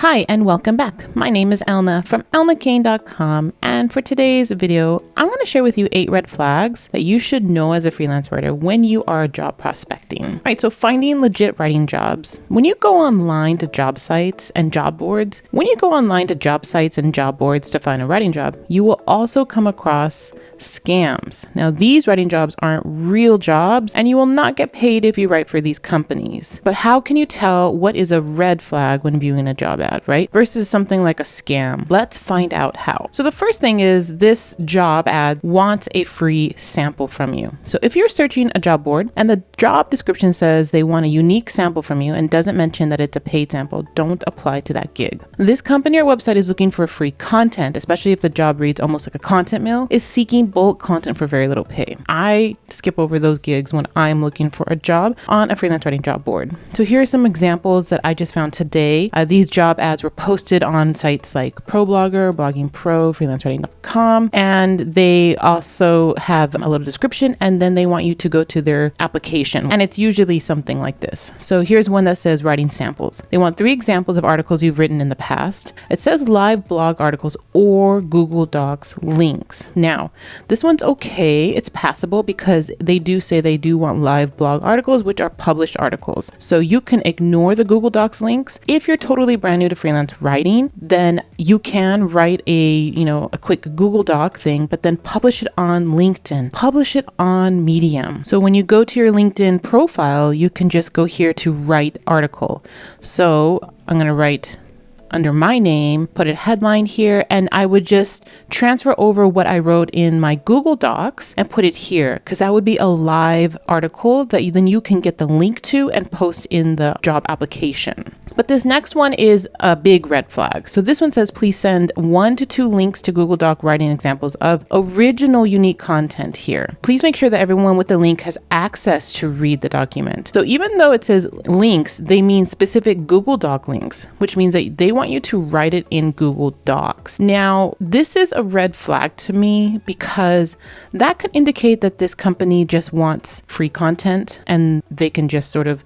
Hi and welcome back. My name is Elna from elnakane.com, and for today's video, I'm going to share with you 8 red flags that you should know as a freelance writer when you are job prospecting. Right, so finding legit writing jobs. When you go online to job sites and job boards, to find a writing job, you will also come across scams. Now, these writing jobs aren't real jobs, and you will not get paid if you write for these companies. But how can you tell what is a red flag when viewing a job ad, right? Versus something like a scam. Let's find out how. So the first thing is this job ad wants a free sample from you. So if you're searching a job board and the job description says they want a unique sample from you and doesn't mention that it's a paid sample, don't apply to that gig. This company or website is looking for free content, especially if the job reads almost like a content mill, is seeking bulk content for very little pay. I skip over those gigs when I'm looking for a job on a freelance writing job board. So here are some examples that I just found today. These job ads were posted on sites like ProBlogger, Blogging Pro, freelancewriting.com, and they also have a little description, and then they want you to go to their application, and it's usually something like this. So here's one that says writing samples. They want 3 examples of articles you've written in the past. It says live blog articles or Google Docs links. Now, this one's okay. It's passable because they do say they do want live blog articles, which are published articles. So you can ignore the Google Docs links. If you're totally brand new to freelance writing, then you can write a quick Google Doc thing, but then publish it on LinkedIn, publish it on Medium. So when you go to your LinkedIn profile, you can just go here to write article. So I'm going to write under my name, put a headline here, and I would just transfer over what I wrote in my Google Docs and put it here, because that would be a live article that then you can get the link to and post in the job application. But this next one is a big red flag. So this one says, please send 1 to 2 links to Google Doc writing examples of original unique content here. Please make sure that everyone with the link has access to read the document. So even though it says links, they mean specific Google Doc links, which means that they want you to write it in Google Docs. Now, this is a red flag to me because that could indicate that this company just wants free content and they can just sort of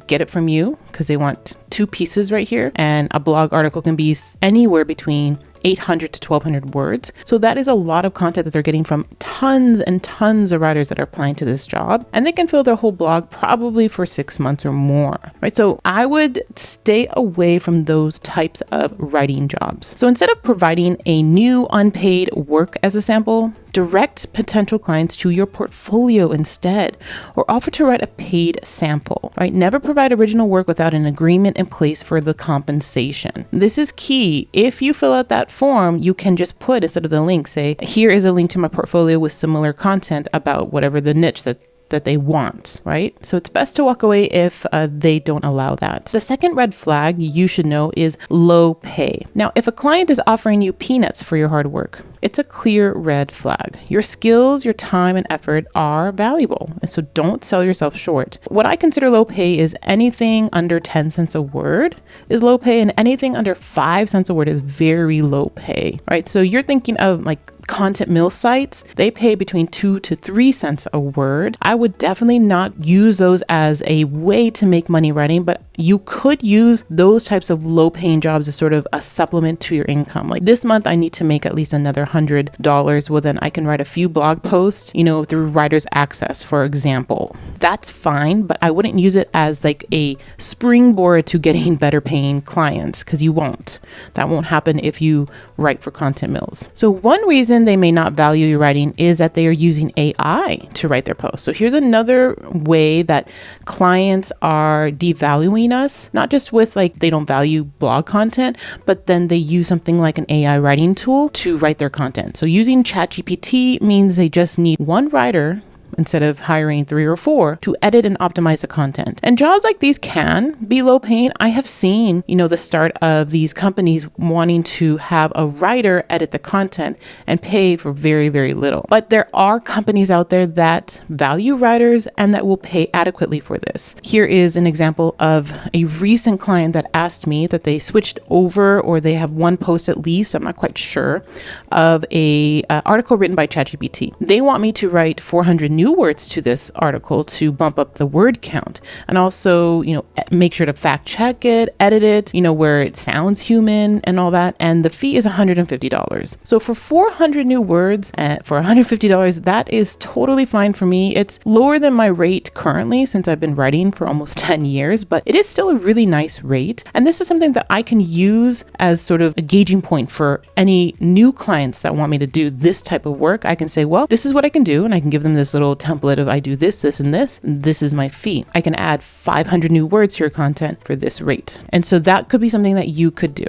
get it from you because they want 2 pieces right here, and a blog article can be anywhere between 800 to 1200 words. So that is a lot of content that they're getting from tons and tons of writers that are applying to this job, and they can fill their whole blog probably for 6 months or more, right? So I would stay away from those types of writing jobs. So instead of providing a new unpaid work as a sample, direct potential clients to your portfolio instead, or offer to write a paid sample, right? Never provide original work without an agreement in place for the compensation. This is key. If you fill out that form, you can just put, instead of the link, say, here is a link to my portfolio with similar content about whatever the niche that they want, right? So it's best to walk away if they don't allow that. The second red flag you should know is low pay. Now, if a client is offering you peanuts for your hard work, it's a clear red flag. Your skills, your time, and effort are valuable, and so don't sell yourself short. What I consider low pay is anything under 10 cents a word is low pay, and anything under 5 cents a word is very low pay, right? So you're thinking of like content mill sites, they pay between 2 to 3 cents a word. I would definitely not use those as a way to make money writing, but you could use those types of low paying jobs as sort of a supplement to your income. Like this month, I need to make at least another $100. Well, then I can write a few blog posts, through Writer's Access, for example. That's fine, but I wouldn't use it as like a springboard to getting better paying clients, because you won't. That won't happen if you write for content mills. So one reason they may not value your writing is that they are using AI to write their posts. So here's another way that clients are devaluing us, not just with like they don't value blog content, but then they use something like an AI writing tool to write their content. So using ChatGPT means they just need one writer instead of hiring 3 or 4 to edit and optimize the content. And jobs like these can be low paying. I have seen, the start of these companies wanting to have a writer edit the content and pay for very, very little. But there are companies out there that value writers and that will pay adequately for this. Here is an example of a recent client that asked me that they switched over, or they have one post at least, I'm not quite sure, of a article written by ChatGPT. They want me to write 400 new new words to this article to bump up the word count. And also, make sure to fact check it, edit it, where it sounds human and all that. And the fee is $150. So for 400 new words for $150, that is totally fine for me. It's lower than my rate currently since I've been writing for almost 10 years, but it is still a really nice rate. And this is something that I can use as sort of a gauging point for any new clients that want me to do this type of work. I can say, well, this is what I can do. And I can give them this little template of I do this, this, and this. This is my fee. I can add 500 new words to your content for this rate. And so that could be something that you could do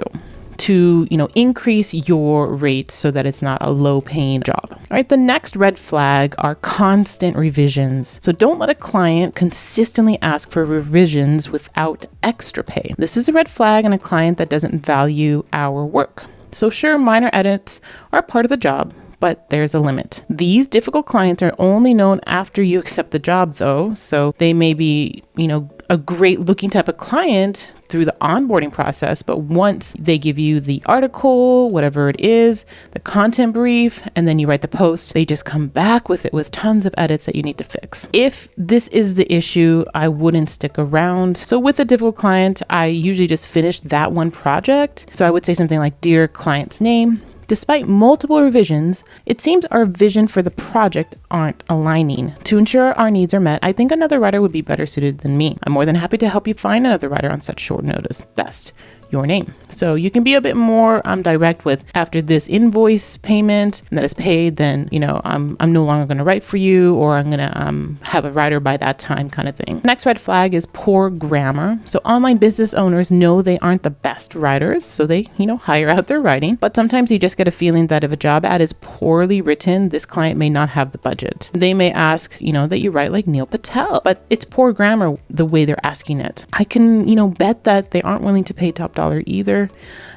to, increase your rates so that it's not a low paying job. All right. The next red flag are constant revisions. So don't let a client consistently ask for revisions without extra pay. This is a red flag in a client that doesn't value our work. So sure, minor edits are part of the job, but there's a limit. These difficult clients are only known after you accept the job though. So they may be, a great looking type of client through the onboarding process, but once they give you the article, whatever it is, the content brief, and then you write the post, they just come back with it with tons of edits that you need to fix. If this is the issue, I wouldn't stick around. So with a difficult client, I usually just finish that one project. So I would say something like, dear client's name, despite multiple revisions, it seems our vision for the project aren't aligning. To ensure our needs are met, I think another writer would be better suited than me. I'm more than happy to help you find another writer on such short notice. Best, your name. So you can be a bit more direct with, after this invoice payment that is paid, then I'm no longer going to write for you, or I'm going to have a writer by that time, kind of thing. Next red flag is poor grammar. So online business owners know they aren't the best writers, so they hire out their writing. But sometimes you just get a feeling that if a job ad is poorly written, this client may not have the budget. They may ask that you write like Neil Patel, but it's poor grammar the way they're asking it. I can bet that they aren't willing to pay top dollar either.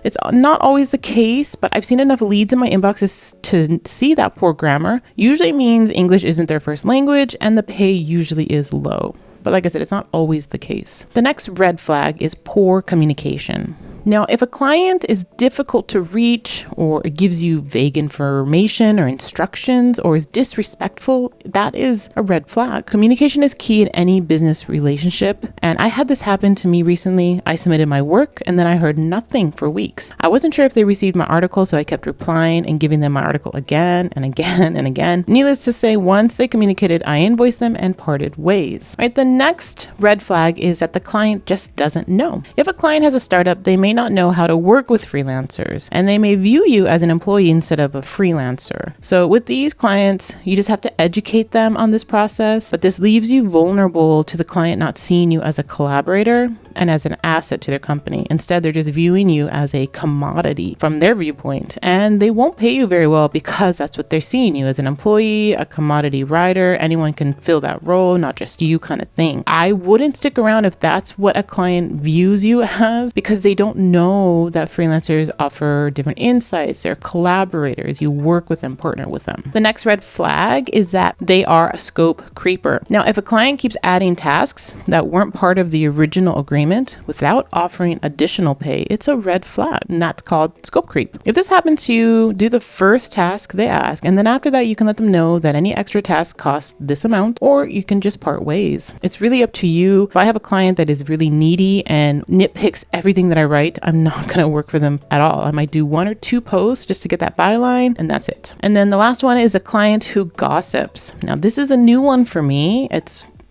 It's not always the case, but I've seen enough leads in my inboxes to see that poor grammar usually means English isn't their first language and the pay usually is low. But like I said, it's not always the case. The next red flag is poor communication. Now, if a client is difficult to reach or gives you vague information or instructions or is disrespectful, that is a red flag. Communication is key in any business relationship. And I had this happen to me recently. I submitted my work and then I heard nothing for weeks. I wasn't sure if they received my article, so I kept replying and giving them my article again and again and again. Needless to say, once they communicated, I invoiced them and parted ways. All right, the next red flag is that the client just doesn't know. If a client has a startup, they may not know how to work with freelancers and they may view you as an employee instead of a freelancer. So with these clients, you just have to educate them on this process, but this leaves you vulnerable to the client not seeing you as a collaborator and as an asset to their company. Instead, they're just viewing you as a commodity from their viewpoint, and they won't pay you very well because that's what they're seeing you as, an employee, a commodity writer. Anyone can fill that role, not just you, kind of thing. I wouldn't stick around if that's what a client views you as, because they don't know that freelancers offer different insights. They're collaborators. You work with them, partner with them. The next red flag is that they are a scope creeper. Now, if a client keeps adding tasks that weren't part of the original agreement without offering additional pay, it's a red flag, and that's called scope creep. If this happens to you, do the first task they ask, and then after that, you can let them know that any extra task costs this amount, or you can just part ways. It's really up to you. If I have a client that is really needy and nitpicks everything that I write, I'm not going to work for them at all. I might do 1 or 2 posts just to get that byline, and that's it. And then the last one is a client who gossips. Now, this is a new one for me.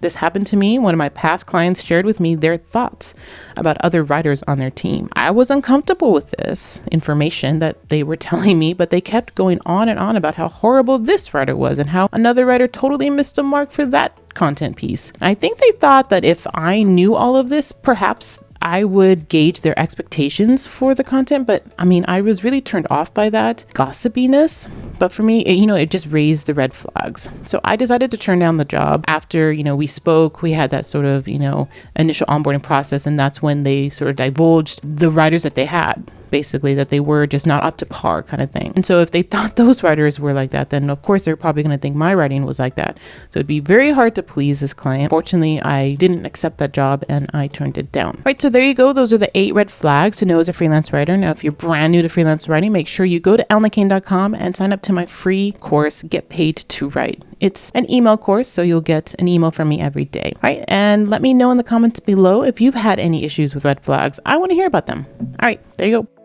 This happened to me. One of my past clients shared with me their thoughts about other writers on their team. I was uncomfortable with this information that they were telling me, but they kept going on and on about how horrible this writer was and how another writer totally missed the mark for that content piece. I think they thought that if I knew all of this, perhaps I would gauge their expectations for the content, but I was really turned off by that gossipiness. But for me, it just raised the red flags. So I decided to turn down the job. After, we spoke, we had that sort of, initial onboarding process, and that's when they sort of divulged the writers that they had, basically, that they were just not up to par, kind of thing. And so if they thought those writers were like that, then of course they're probably going to think my writing was like that. So it'd be very hard to please this client. Fortunately, I didn't accept that job and I turned it down. Right, so there you go. Those are the 8 red flags to know as a freelance writer. Now, if you're brand new to freelance writing, make sure you go to elnakane.com and sign up to my free course, Get Paid to Write. It's an email course, so you'll get an email from me every day. All right. And let me know in the comments below if you've had any issues with red flags. I want to hear about them. All right. There you go.